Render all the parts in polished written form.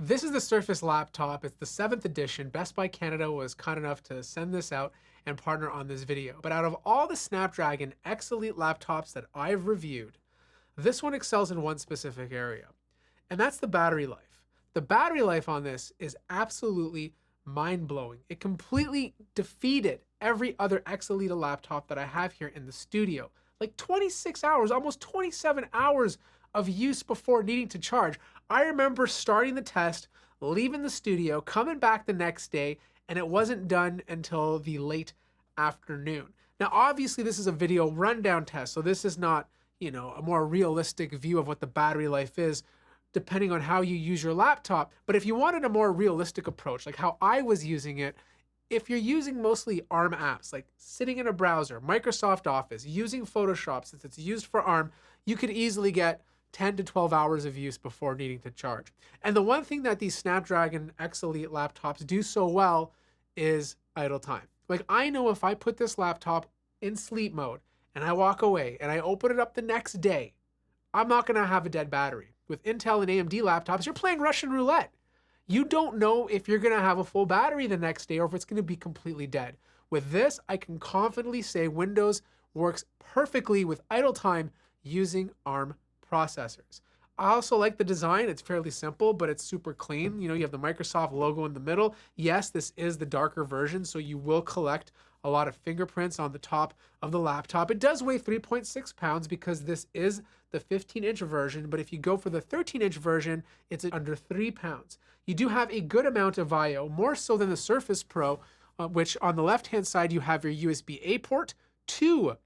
This is the Surface laptop. It's the 7th edition. Best Buy Canada was kind enough to send this out and partner on this video. But out of all the Snapdragon X Elite laptops that I've reviewed, this one excels in one specific area, and that's the battery life. The battery life on this is absolutely mind-blowing. It completely defeated every other X Elite laptop that I have here in the studio. Like 26 hours, almost 27 hours of use before needing to charge. I remember starting the test, leaving the studio, coming back the next day, and it wasn't done until the late afternoon. Now, obviously, this is a video rundown test, so this is not, a more realistic view of what the battery life is, depending on how you use your laptop. But if you wanted a more realistic approach, like how I was using it, if you're using mostly ARM apps, like sitting in a browser, Microsoft Office, using Photoshop since it's used for ARM, you could easily get 10 to 12 hours of use before needing to charge. And the one thing that these Snapdragon X Elite laptops do so well is idle time. Like, I know if I put this laptop in sleep mode and I walk away and I open it up the next day, I'm not gonna have a dead battery. With Intel and AMD laptops, you're playing Russian roulette. You don't know if you're gonna have a full battery the next day or if it's gonna be completely dead. With this, I can confidently say Windows works perfectly with idle time using ARM processors. I also like the design. It's fairly simple, but it's super clean. You have the Microsoft logo in the middle. Yes, this is the darker version, so you will collect a lot of fingerprints on the top of the laptop. It does weigh 3.6 pounds because this is the 15-inch version, but if you go for the 13-inch version, it's under 3 pounds. You do have a good amount of I/O, more so than the Surface Pro, which on the left-hand side, you have your USB-A port, 2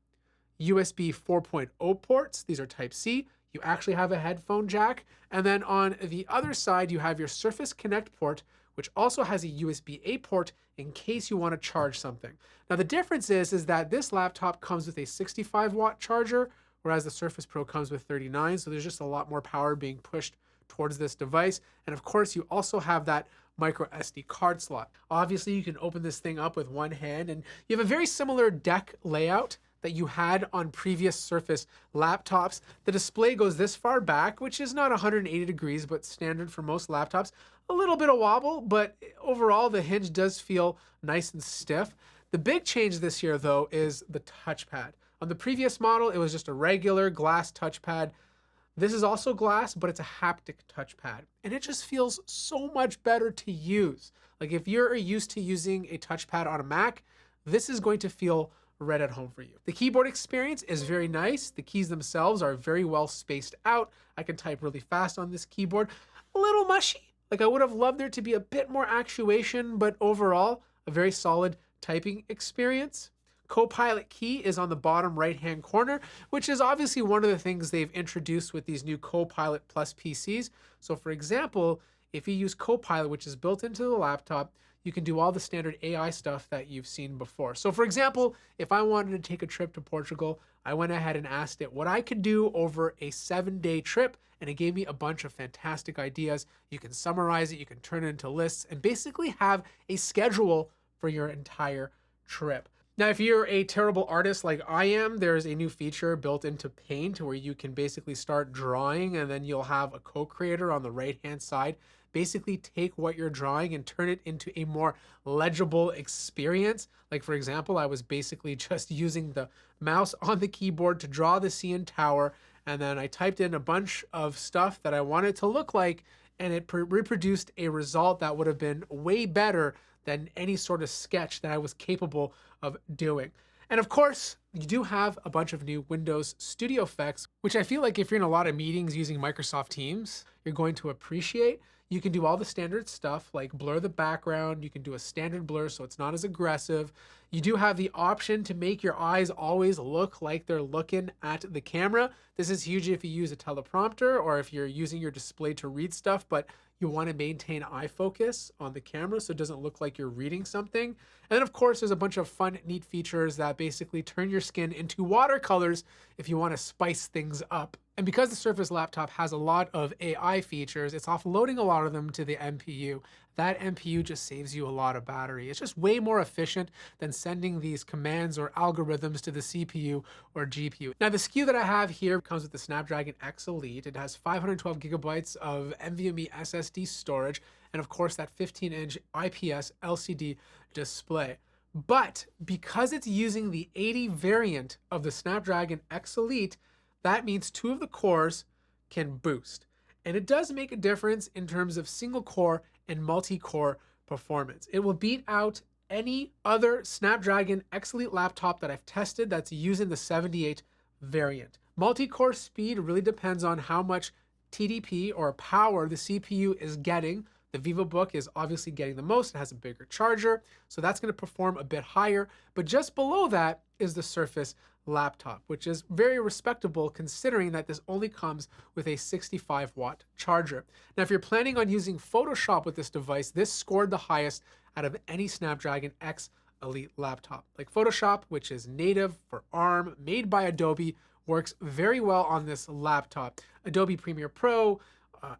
USB 4.0 ports. These are Type-C. You actually have a headphone jack. And then on the other side, you have your Surface Connect port, which also has a USB-A port in case you want to charge something. Now, the difference is that this laptop comes with a 65-watt charger, whereas the Surface Pro comes with 39. So there's just a lot more power being pushed towards this device. And of course, you also have that micro SD card slot. Obviously, you can open this thing up with one hand, and you have a very similar deck layout that you had on previous Surface laptops. The display goes this far back, which is not 180 degrees, but standard for most laptops. A little bit of wobble, but overall the hinge does feel nice and stiff. The big change this year, though, is the touchpad. On the previous model, it was just a regular glass touchpad. This is also glass, but it's a haptic touchpad, and it just feels so much better to use. Like, if you're used to using a touchpad on a Mac, this is going to feel right at home for you. The keyboard experience is very nice. The keys themselves are very well spaced out. I can type really fast on this keyboard. A little mushy. Like, I would have loved there to be a bit more actuation, but overall, a very solid typing experience. Copilot key is on the bottom right-hand corner, which is obviously one of the things they've introduced with these new Copilot Plus PCs. So for example, if you use Copilot, which is built into the laptop, you can do all the standard AI stuff that you've seen before. So for example, if I wanted to take a trip to Portugal, I went ahead and asked it what I could do over a 7-day trip, and it gave me a bunch of fantastic ideas. You can summarize it, you can turn it into lists, and basically have a schedule for your entire trip. Now, if you're a terrible artist like I am, there's a new feature built into Paint where you can basically start drawing, and then you'll have a co-creator on the right-hand side basically take what you're drawing and turn it into a more legible experience. Like, for example, I was basically just using the mouse on the keyboard to draw the CN Tower, and then I typed in a bunch of stuff that I wanted to look like, and it reproduced a result that would have been way better than any sort of sketch that I was capable of doing. And of course, you do have a bunch of new Windows Studio effects, which I feel like if you're in a lot of meetings using Microsoft Teams, you're going to appreciate. You can do all the standard stuff like blur the background. You can do a standard blur so it's not as aggressive. You do have the option to make your eyes always look like they're looking at the camera. This is huge if you use a teleprompter or if you're using your display to read stuff, but you want to maintain eye focus on the camera so it doesn't look like you're reading something. And then of course, there's a bunch of fun, neat features that basically turn your skin into watercolors if you want to spice things up And because the Surface laptop has a lot of AI features, it's offloading a lot of them to the NPU. That NPU just saves you a lot of battery. It's just way more efficient than sending these commands or algorithms to the CPU or GPU. Now, the SKU that I have here comes with the Snapdragon X Elite. It has 512 gigabytes of NVMe SSD storage, and of course that 15-inch IPS LCD display. But because it's using the 80 variant of the Snapdragon X Elite, that means 2 of the cores can boost. And it does make a difference in terms of single core and multi-core performance. It will beat out any other Snapdragon X Elite laptop that I've tested that's using the 78 variant. Multi-core speed really depends on how much TDP or power the CPU is getting. The VivoBook is obviously getting the most. It has a bigger charger, so that's going to perform a bit higher. But just below that is the Surface laptop, which is very respectable considering that this only comes with a 65-watt charger. Now, if you're planning on using Photoshop with this device, this scored the highest out of any Snapdragon X Elite laptop. Like Photoshop, which is native for ARM, made by Adobe, works very well on this laptop. Adobe Premiere Pro,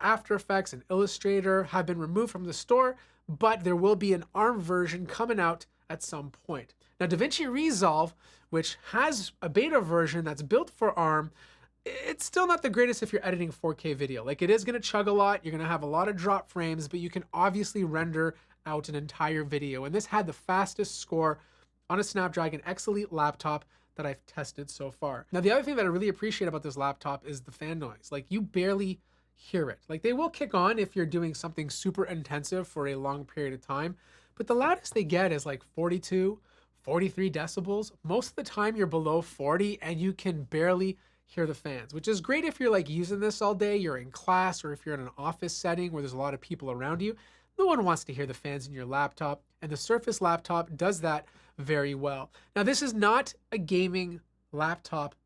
After Effects, and Illustrator have been removed from the store, but there will be an ARM version coming out at some point. Now, DaVinci Resolve, which has a beta version that's built for ARM, it's still not the greatest if you're editing 4K video. Like, it is going to chug a lot, you're going to have a lot of drop frames, but you can obviously render out an entire video. And this had the fastest score on a Snapdragon X Elite laptop that I've tested so far. Now, the other thing that I really appreciate about this laptop is the fan noise. Like, you barely hear it. Like, they will kick on if you're doing something super intensive for a long period of time, but the loudest they get is like 42, 43 decibels. Most of the time you're below 40 and you can barely hear the fans, which is great if you're like using this all day, you're in class, or if you're in an office setting where there's a lot of people around you. No one wants to hear the fans in your laptop, and the Surface laptop does that very well. Now, this is not a gaming laptop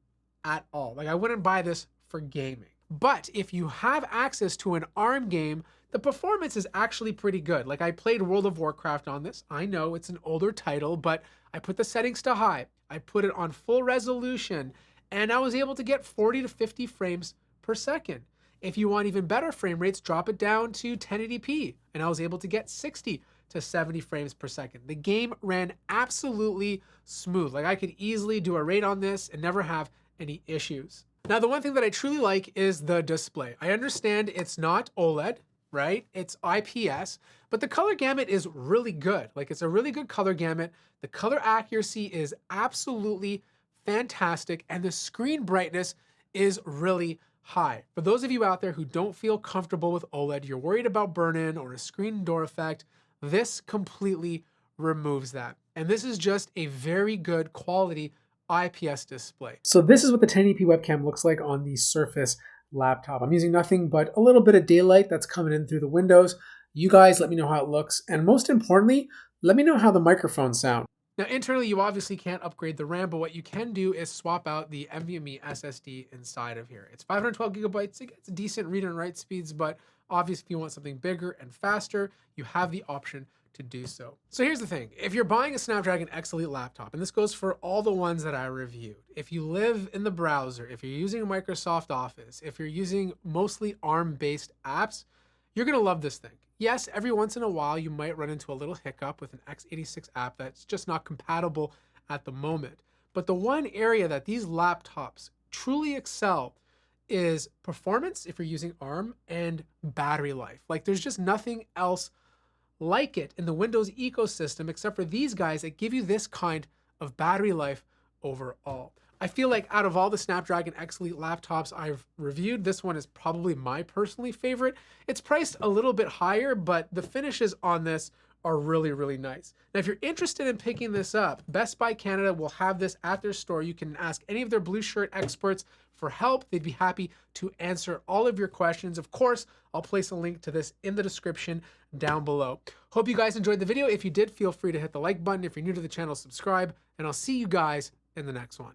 at all. Like, I wouldn't buy this for gaming. But if you have access to an ARM game, the performance is actually pretty good. Like, I played World of Warcraft on this. I know it's an older title, but I put the settings to high. I put it on full resolution, and I was able to get 40 to 50 frames per second. If you want even better frame rates, drop it down to 1080p, and I was able to get 60 to 70 frames per second. The game ran absolutely smooth. Like, I could easily do a raid on this and never have any issues. Now, the one thing that I truly like is the display. I understand it's not OLED, right? It's IPS, but the color gamut is really good. Like, it's a really good color gamut. The color accuracy is absolutely fantastic, and the screen brightness is really high. For those of you out there who don't feel comfortable with OLED, you're worried about burn-in or a screen door effect, this completely removes that. And this is just a very good quality IPS display. So this is what the 1080p webcam looks like on the Surface laptop. I'm using nothing but a little bit of daylight that's coming in through the windows. You guys let me know how it looks, and most importantly, let me know how the microphones sound. Now, internally, you obviously can't upgrade the RAM, but what you can do is swap out the NVMe SSD inside of here. It's 512 gigabytes. It gets decent read and write speeds, but obviously, if you want something bigger and faster, you have the option to do so. So here's the thing. If you're buying a Snapdragon X Elite laptop, and this goes for all the ones that I reviewed, if you live in the browser, if you're using Microsoft Office, if you're using mostly ARM-based apps, you're going to love this thing. Yes, every once in a while, you might run into a little hiccup with an x86 app that's just not compatible at the moment. But the one area that these laptops truly excel is performance, if you're using ARM, and battery life. Like, there's just nothing else like it in the Windows ecosystem except for these guys that give you this kind of battery life overall. I feel like out of all the Snapdragon X Elite laptops I've reviewed, this one is probably my personally favorite. It's priced a little bit higher, but the finishes on this are really, really nice. Now, if you're interested in picking this up, Best Buy Canada will have this at their store. You can ask any of their blue shirt experts for help. They'd be happy to answer all of your questions. Of course, I'll place a link to this in the description down below. Hope you guys enjoyed the video. If you did, feel free to hit the like button. If you're new to the channel, subscribe, and I'll see you guys in the next one.